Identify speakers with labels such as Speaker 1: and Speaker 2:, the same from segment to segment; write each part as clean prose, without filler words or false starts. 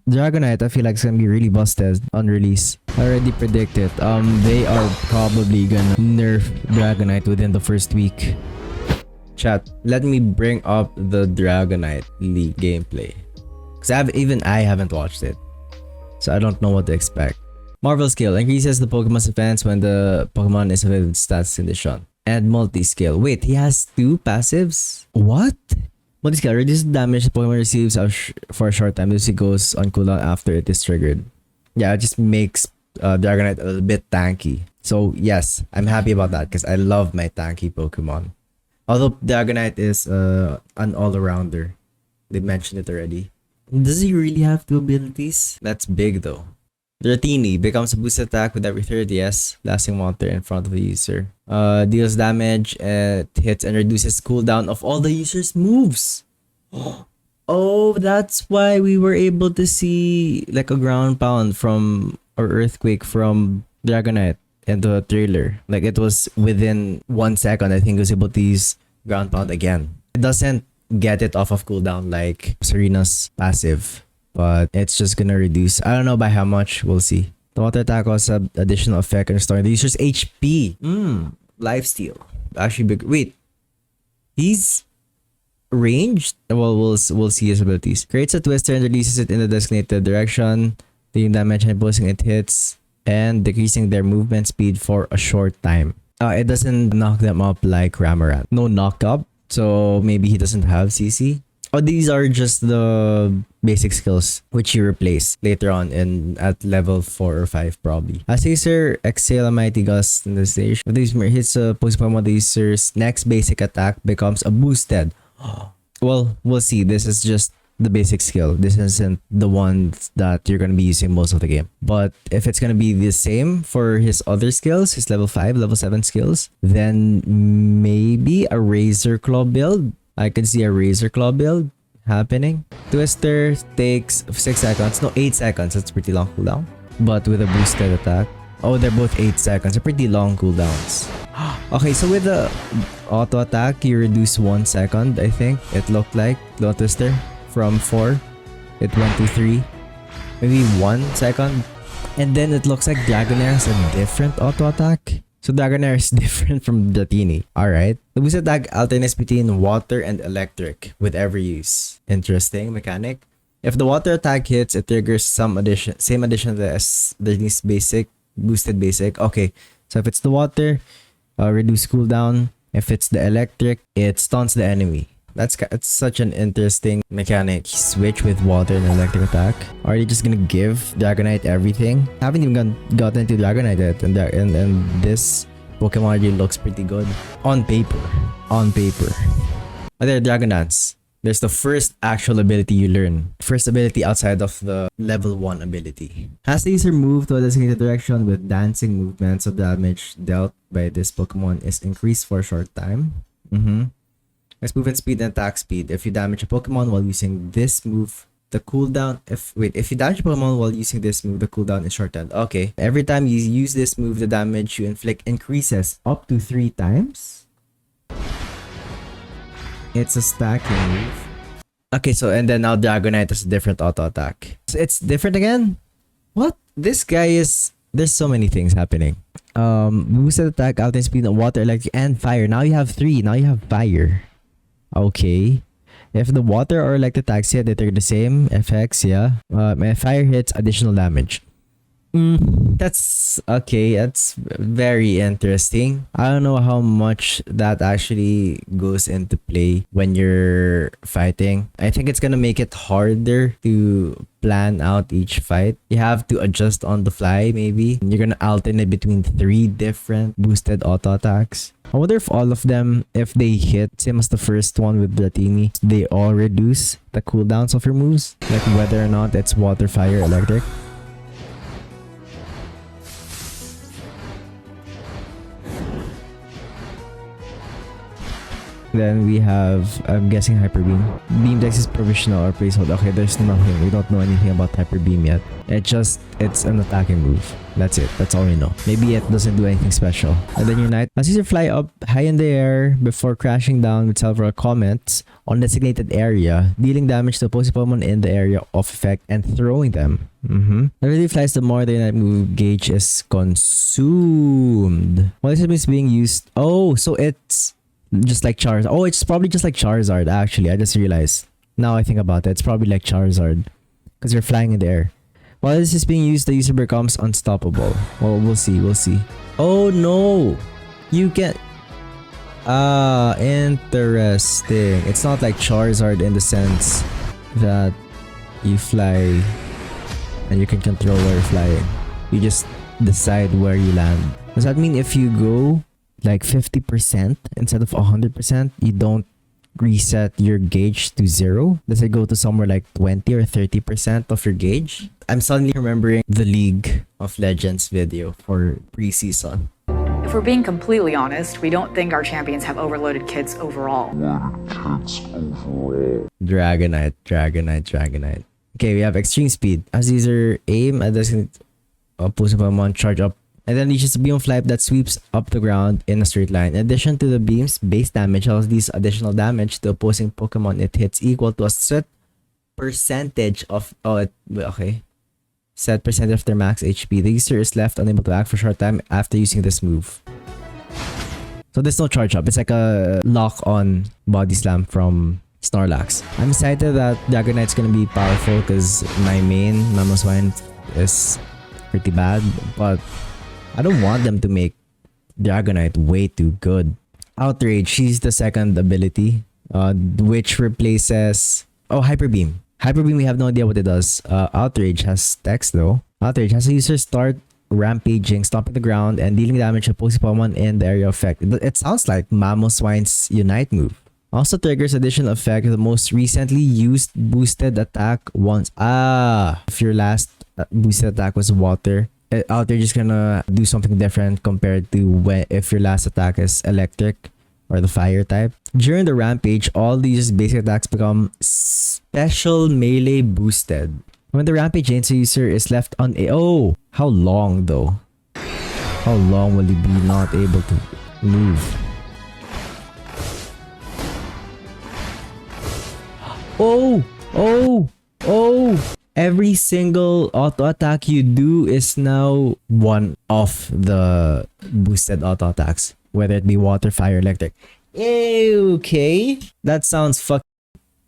Speaker 1: Dragonite, I feel like it's gonna be really busted on release. I already predict it. They are probably gonna nerf Dragonite within the first week. Chat, let me bring up the Dragonite League gameplay. Cause I haven't watched it. So I don't know what to expect. Marvel skill increases the Pokemon's defense when the Pokemon is with stats condition. And multi-skill. Wait, he has 2 passives? What? Multi-skill reduces the damage the Pokemon receives for a short time. This goes on cooldown after it is triggered. Yeah, it just makes Dragonite a little bit tanky. So yes, I'm happy about that because I love my tanky Pokemon. Although Dragonite is an all-arounder. They mentioned it already. Does he really have 2 abilities? That's big though. Dratini becomes a boost attack with every third yes, lasting water in front of the user. Deals damage, hits and reduces cooldown of all the user's moves. Oh, that's why we were able to see like a ground pound from or earthquake from Dragonite in the trailer. Like it was within 1 second, I think it was able to use ground pound again. It doesn't get it off of cooldown like Serena's passive, but it's just gonna reduce. I don't know by how much, we'll see. The water attack has an additional effect on restoring the user's HP. Lifesteal. Actually, wait. He's ranged? Well, we'll see his abilities. Creates a twister and releases it in the designated direction, dealing damage and imposing it hits, and decreasing their movement speed for a short time. It doesn't knock them up like Ramarant. No knock up, so maybe he doesn't have CC. Oh, these are just the basic skills which you replace later on at level 4 or 5 probably. As user, exhale a mighty gust in the stage. If this hits a Pokemon, the user's next basic attack becomes a boosted. Well, we'll see. This is just the basic skill. This isn't the one that you're going to be using most of the game. But if it's going to be the same for his other skills, his level 5, level 7 skills, then maybe a Razor Claw build. I can see a Razor Claw build happening. Twister takes 6 seconds. No, 8 seconds. That's pretty long cooldown. But with a boosted attack. Oh, they're both 8 seconds. They're pretty long cooldowns. Okay, so with the auto attack, you reduce 1 second, I think. It looked like. Low Twister. From 4. It went to 3. Maybe 1 second. And then it looks like Dragonair has a different auto attack. So Dragonair is different from Dratini. Alright. The boost attack alternates between water and electric with every use. Interesting mechanic. If the water attack hits, it triggers same addition as Dratini's basic, boosted basic. Okay. So if it's the water, reduce cooldown. If it's the electric, it stuns the enemy. It's such an interesting mechanic. Switch with water and electric attack. Are you just gonna give Dragonite everything? Haven't even gotten into Dragonite yet, and this Pokemon really looks pretty good on paper. On paper. Oh, there, Dragon Dance. There's the first actual ability you learn. First ability outside of the level 1 ability. As the user moves to a designated direction with dancing movements, so damage dealt by this Pokemon is increased for a short time. Its movement speed and attack speed. If you damage a Pokemon while using this move, the cooldown. If you damage a Pokemon while using this move, the cooldown is shortened. Okay. Every time you use this move, the damage you inflict increases up to 3 times. It's a stacking move. Okay, so and then now Dragonite has a different auto attack. So it's different again? What? This guy is... There's so many things happening. Boosted attack, alternate speed, water, electric, and fire. Now you have 3. Now you have fire. Okay. If the water or electric attacks hit, they're the same effects, yeah. My fire hits additional damage. That's okay. That's very interesting. I don't know how much that actually goes into play when you're fighting. I think it's gonna make it harder to plan out each fight. You have to adjust on the fly, maybe. You're gonna alternate between 3 different boosted auto attacks. I wonder if all of them, if they hit, same as the first one with Dratini, they all reduce the cooldowns of your moves, like whether or not it's water, fire, electric. Then we have, I'm guessing Hyper Beam. Beam Dex is provisional or placeholder. Okay, there's nothing. We don't know anything about Hyper Beam yet. It's an attacking move. That's it. That's all we know. Maybe it doesn't do anything special. And then Unite. As you fly up high in the air before crashing down with several comments on designated area, dealing damage to opposing Pokemon in the area of effect and throwing them. The really flies, the more the Unite move gauge is consumed. While this is being used. Oh, so it's just like Charizard. Oh, it's probably just like Charizard, actually. I just realized. Now I think about it. It's probably like Charizard. Because you're flying in the air. While this is being used, the user becomes unstoppable. Well, we'll see. We'll see. Oh, no. You can... Ah, interesting. It's not like Charizard in the sense that you fly and you can control where you're flying. You just decide where you land. Does that mean if you go like 50% instead of 100%, you don't reset your gauge to 0? Does it go to somewhere like 20 or 30% of your gauge? I'm suddenly remembering the League of Legends video for preseason.
Speaker 2: If we're being completely honest, we don't think our champions have overloaded kits overall.
Speaker 1: Dragonite. Okay, we have extreme speed. As user aim at the opposing Pokemon, charge up, and then reaches a beam of light that sweeps up the ground in a straight line. In addition to the beam's base damage, allows these additional damage to opposing Pokemon it hits equal to a set percentage of set percentage of their max HP. The user is left unable to act for a short time after using this move. So there's no charge up. It's like a lock on body slam from Snorlax. I'm excited that Dragonite's gonna be powerful because my main Mamoswine is pretty bad, but I don't want them to make Dragonite way too good. Outrage, she's the second ability, which replaces... Oh, Hyper Beam. Hyper Beam, we have no idea what it does. Outrage has text though. Outrage has a user start rampaging, stomping the ground, and dealing damage to opposing Pokemon in the area of effect. It sounds like Mamoswine's Unite move. Also triggers additional effect, the most recently used boosted attack once. If your last boosted attack was water, Outrage is gonna do something different compared to if your last attack is electric or the fire type. During the rampage, all these basic attacks become special melee boosted. When the rampage ends, the user is left on a... Oh! How long though? How long will he be not able to move? Oh! Oh! Oh! Every single auto attack you do is now one of the boosted auto attacks, whether it be water, fire, electric. Okay, that sounds fucking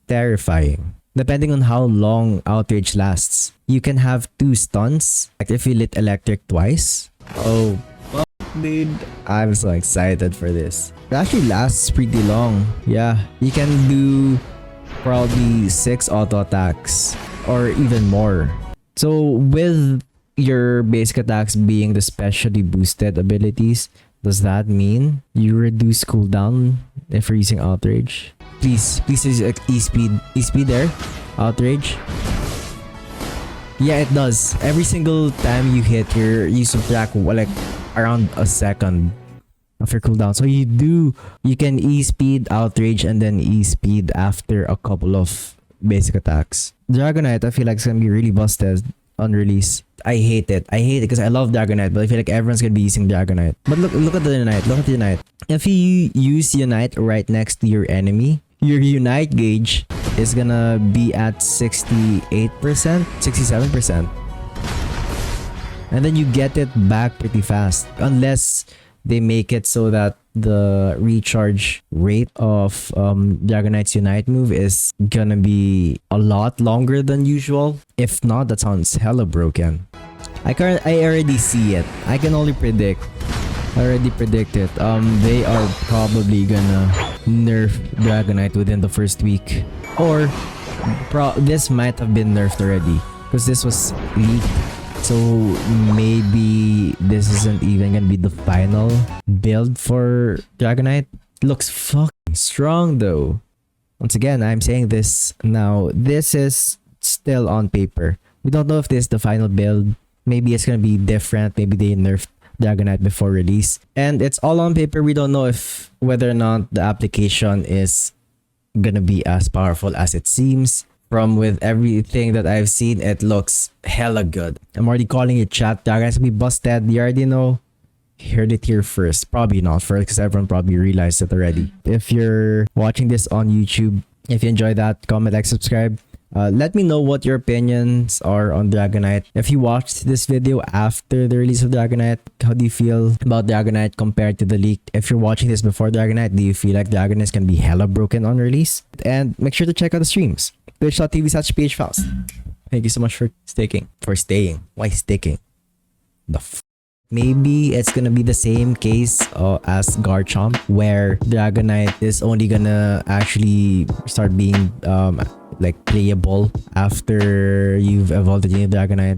Speaker 1: terrifying. Depending on how long Outrage lasts, you can have 2 stuns. Like if you lit electric twice. Oh, fuck, dude. I'm so excited for this. It actually lasts pretty long. Yeah, you can do probably 6 auto attacks or even more. So with your basic attacks being the specially boosted abilities, does that mean you reduce cooldown if you're using Outrage? Please use E-Speed. E-Speed there. Outrage. Yeah, it does. Every single time you hit, you subtract like around a second of your cooldown. So you can E-Speed, Outrage, and then E-Speed after a couple of basic attacks. Dragonite, I feel like it's gonna be really busted on release. I hate it because I love Dragonite, but I feel like everyone's gonna be using Dragonite. But look at the Unite. Look at the Unite. If you use Unite right next to your enemy, your Unite gauge is gonna be at 68%, 67%. And then you get it back pretty fast. Unless they make it so that the recharge rate of Dragonite's Unite move is gonna be a lot longer than usual. If not, that sounds hella broken. I already see it. I can only predict. I already predict it. They are probably gonna nerf Dragonite within the first week. Or this might have been nerfed already because this was leaked. So maybe this isn't even gonna be the final build for Dragonite. Looks fucking strong though. Once again, I'm saying this now. This is still on paper. We don't know if this is the final build. Maybe it's gonna be different. Maybe they nerfed Dragonite before release. And it's all on paper. We don't know if whether or not the application is gonna be as powerful as it seems. From with everything that I've seen, it looks hella good. I'm already calling it, chat. Dragonite's gonna be busted. You already know. Heard it here first. Probably not first because everyone probably realized it already. If you're watching this on YouTube, if you enjoy that, comment, like, subscribe. Let me know what your opinions are on Dragonite. If you watched this video after the release of Dragonite, how do you feel about Dragonite compared to the leak? If you're watching this before Dragonite, do you feel like Dragonite can be hella broken on release? And make sure to check out the streams. Twitch.tv/PHFaust. Thank you so much for staying. Why sticking? Maybe it's gonna be the same case as Garchomp, where Dragonite is only gonna actually start being like playable after you've evolved into Dragonite.